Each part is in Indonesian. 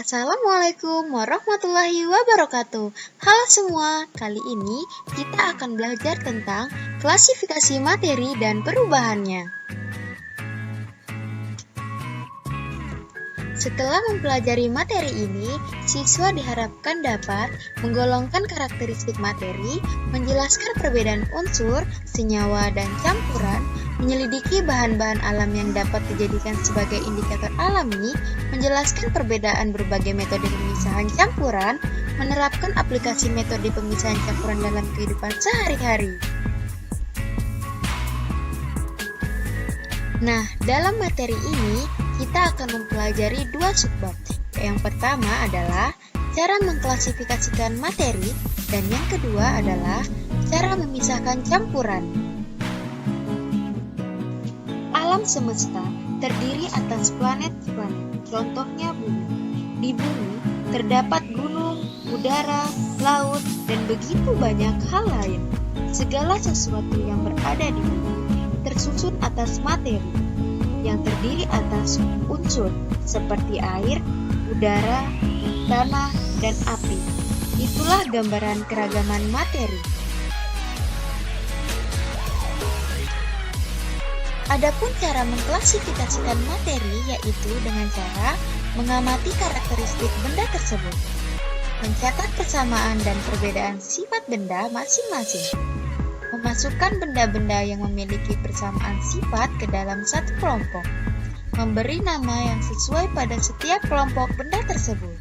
Assalamualaikum warahmatullahi wabarakatuh. Halo semua, kali ini kita akan belajar tentang klasifikasi materi dan perubahannya. Setelah mempelajari materi ini, siswa diharapkan dapat menggolongkan karakteristik materi, menjelaskan perbedaan unsur, senyawa, dan campuran, menyelidiki bahan-bahan alam yang dapat dijadikan sebagai indikator alami, menjelaskan perbedaan berbagai metode pemisahan campuran, menerapkan aplikasi metode pemisahan campuran dalam kehidupan sehari-hari. Nah, dalam materi ini, kita akan mempelajari dua subbab. Yang pertama adalah cara mengklasifikasikan materi, dan yang kedua adalah cara memisahkan campuran. Alam semesta terdiri atas planet-planet, contohnya bumi. Di bumi terdapat gunung, udara, laut, dan begitu banyak hal lain. Segala sesuatu yang berada di bumi tersusun atas materi, yang terdiri atas unsur seperti air, udara, tanah, dan api. Itulah gambaran keragaman materi. Adapun cara mengklasifikasikan materi yaitu dengan cara mengamati karakteristik benda tersebut, mencatat persamaan dan perbedaan sifat benda masing-masing, memasukkan benda-benda yang memiliki persamaan sifat ke dalam satu kelompok, memberi nama yang sesuai pada setiap kelompok benda tersebut.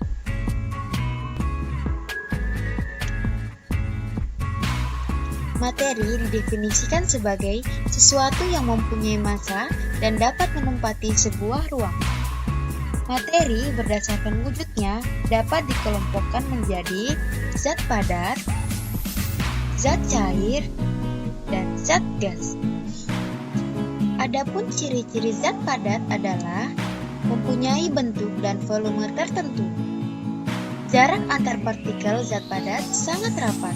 Materi didefinisikan sebagai sesuatu yang mempunyai massa dan dapat menempati sebuah ruang. Materi berdasarkan wujudnya dapat dikelompokkan menjadi zat padat, zat cair, dan zat gas. Adapun ciri-ciri zat padat adalah mempunyai bentuk dan volume tertentu. Jarak antar partikel zat padat sangat rapat,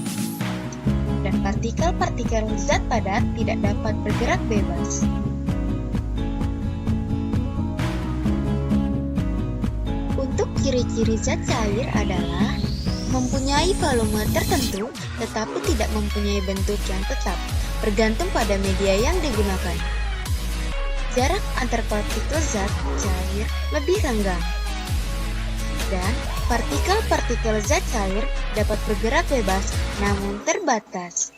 dan partikel-partikel zat padat tidak dapat bergerak bebas. Untuk ciri-ciri zat cair adalah mempunyai volume tertentu tetapi tidak mempunyai bentuk yang tetap, bergantung pada media yang digunakan. Jarak antar partikel zat cair lebih renggang, dan partikel-partikel zat cair dapat bergerak bebas namun terbatas.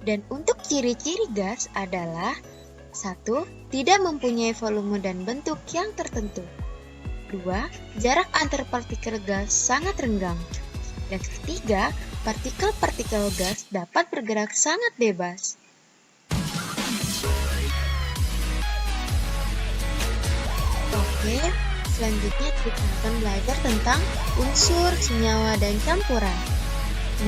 Dan untuk ciri-ciri gas adalah 1. Tidak mempunyai volume dan bentuk yang tertentu. 2. Jarak antar partikel gas sangat renggang. Dan ketiga, partikel-partikel gas dapat bergerak sangat bebas. Oke, selanjutnya kita akan belajar tentang unsur, senyawa, dan campuran.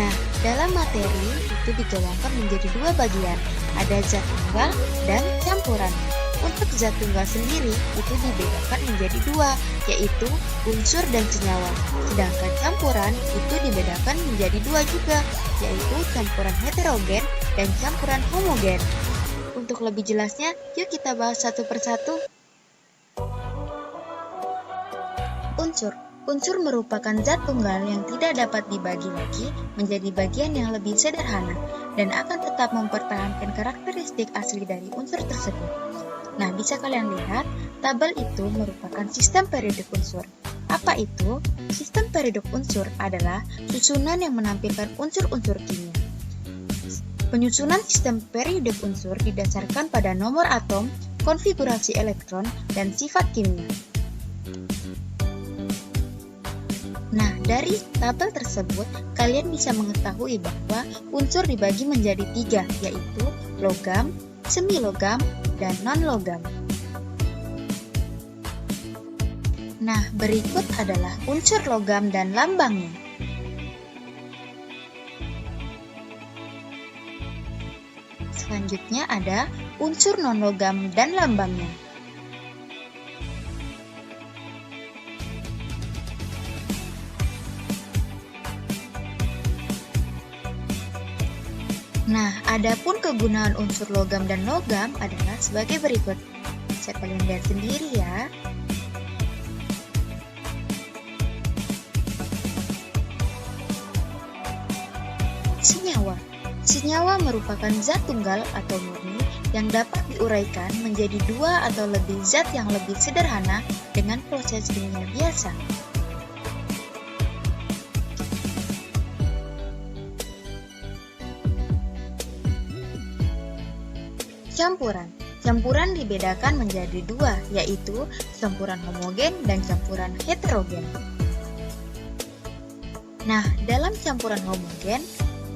Nah, dalam materi itu digolongkan menjadi dua bagian, ada zat tunggal dan campuran. Untuk zat tunggal sendiri itu dibedakan menjadi dua, yaitu unsur dan senyawa. Sedangkan campuran itu dibedakan menjadi dua juga, yaitu campuran heterogen dan campuran homogen. Untuk lebih jelasnya, yuk kita bahas satu persatu. Unsur merupakan zat tunggal yang tidak dapat dibagi lagi menjadi bagian yang lebih sederhana dan akan tetap mempertahankan karakteristik asli dari unsur tersebut. Nah, bisa kalian lihat, tabel itu merupakan sistem periodik unsur. Apa itu? Sistem periodik unsur adalah susunan yang menampilkan unsur-unsur kimia. Penyusunan sistem periodik unsur didasarkan pada nomor atom, konfigurasi elektron, dan sifat kimia. Nah, dari tabel tersebut, kalian bisa mengetahui bahwa unsur dibagi menjadi tiga, yaitu logam, semi-logam, dan non-logam. Nah, berikut adalah unsur logam dan lambangnya. Selanjutnya ada unsur non-logam dan lambangnya. Nah, adapun kegunaan unsur logam dan logam adalah sebagai berikut. Bisa kalian lihat sendiri ya. Senyawa. Senyawa merupakan zat tunggal atau murni yang dapat diuraikan menjadi dua atau lebih zat yang lebih sederhana dengan proses kimia biasa. Campuran. Campuran dibedakan menjadi dua, yaitu campuran homogen dan campuran heterogen. Nah, dalam campuran homogen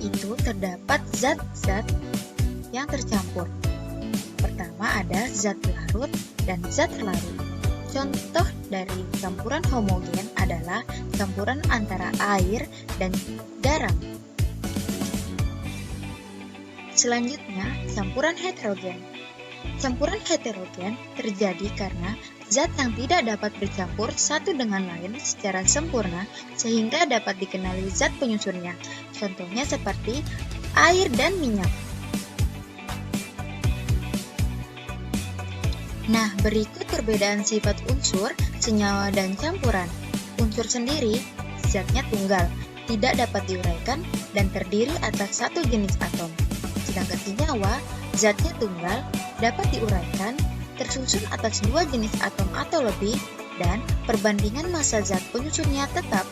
itu terdapat zat-zat yang tercampur. Pertama ada zat larut dan zat larut. Contoh dari campuran homogen adalah campuran antara air dan garam. Selanjutnya, campuran heterogen. Campuran heterogen terjadi karena zat yang tidak dapat bercampur satu dengan lain secara sempurna sehingga dapat dikenali zat penyusunnya. Contohnya seperti air dan minyak. Nah, berikut perbedaan sifat unsur, senyawa, dan campuran. Unsur sendiri, zatnya tunggal, tidak dapat diuraikan, dan terdiri atas satu jenis atom. Sedangkan senyawa, zatnya tunggal, dapat diuraikan, tersusun atas dua jenis atom atau lebih, dan perbandingan massa zat penyusunnya tetap.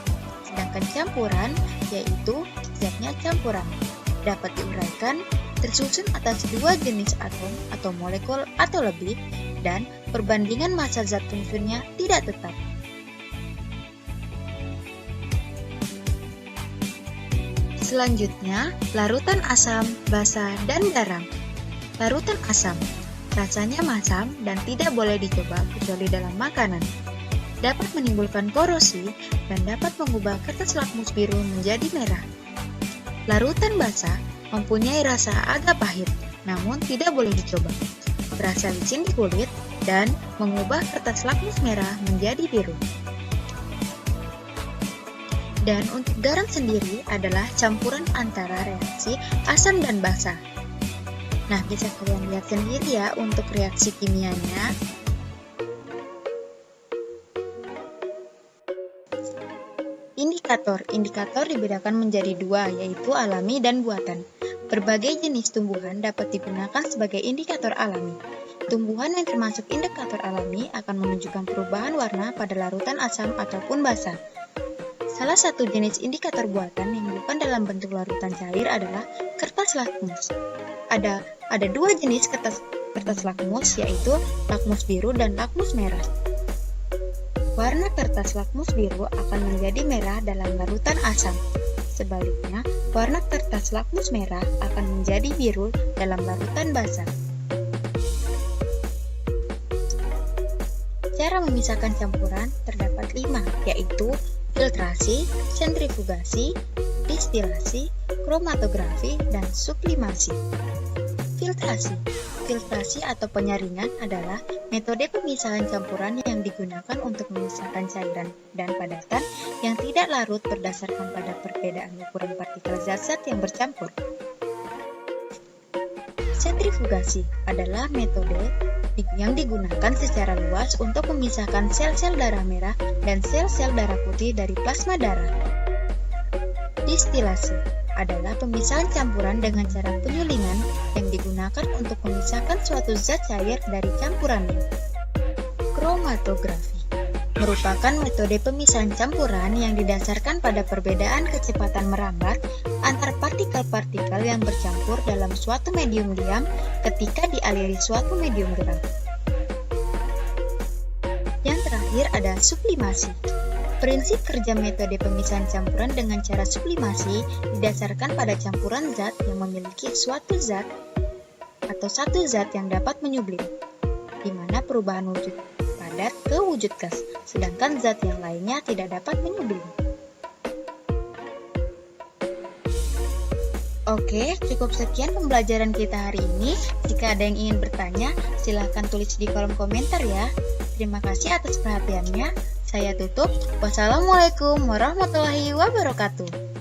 Sedangkan campuran, yaitu zatnya campuran, dapat diuraikan, tersusun atas dua jenis atom atau molekul atau lebih, dan perbandingan massa zat penyusunnya tidak tetap. Selanjutnya, larutan asam, basa, dan garam. Larutan asam, rasanya masam dan tidak boleh dicoba kecuali dalam makanan. Dapat menimbulkan korosi dan dapat mengubah kertas lakmus biru menjadi merah. Larutan basa mempunyai rasa agak pahit, namun tidak boleh dicoba. Berasa licin di kulit dan mengubah kertas lakmus merah menjadi biru. Dan untuk garam sendiri adalah campuran antara reaksi asam dan basa. Nah, bisa kalian lihat sendiri ya untuk reaksi kimianya. Indikator. Indikator dibedakan menjadi dua, yaitu alami dan buatan. Berbagai jenis tumbuhan dapat digunakan sebagai indikator alami. Tumbuhan yang termasuk indikator alami akan menunjukkan perubahan warna pada larutan asam ataupun basa. Salah satu jenis indikator buatan yang bukan dalam bentuk larutan cair adalah kertas lakmus. Ada dua jenis kertas lakmus, yaitu lakmus biru dan lakmus merah. Warna kertas lakmus biru akan menjadi merah dalam larutan asam. Sebaliknya, warna kertas lakmus merah akan menjadi biru dalam larutan basa. Cara memisahkan campuran terdapat 5, yaitu filtrasi, sentrifugasi, distilasi, kromatografi, dan sublimasi. Filtrasi atau penyaringan adalah metode pemisahan campuran yang digunakan untuk memisahkan cairan dan padatan yang tidak larut berdasarkan pada perbedaan ukuran partikel zat-zat yang bercampur. Sentrifugasi adalah metode yang digunakan secara luas untuk memisahkan sel-sel darah merah dan sel-sel darah putih dari plasma darah. Distilasi adalah pemisahan campuran dengan cara penyulingan yang digunakan untuk memisahkan suatu zat cair dari campurannya. Kromatografi merupakan metode pemisahan campuran yang didasarkan pada perbedaan kecepatan merambat antar partikel-partikel yang bercampur dalam suatu medium diam ketika dialiri suatu medium gerak. Yang terakhir ada sublimasi. Prinsip kerja metode pemisahan campuran dengan cara sublimasi didasarkan pada campuran zat yang memiliki suatu zat atau satu zat yang dapat menyublim, di mana perubahan wujud padat ke wujud gas, sedangkan zat yang lainnya tidak dapat menyublim. Oke, cukup sekian pembelajaran kita hari ini. Jika ada yang ingin bertanya, silahkan tulis di kolom komentar ya. Terima kasih atas perhatiannya. Saya tutup. Wassalamualaikum warahmatullahi wabarakatuh.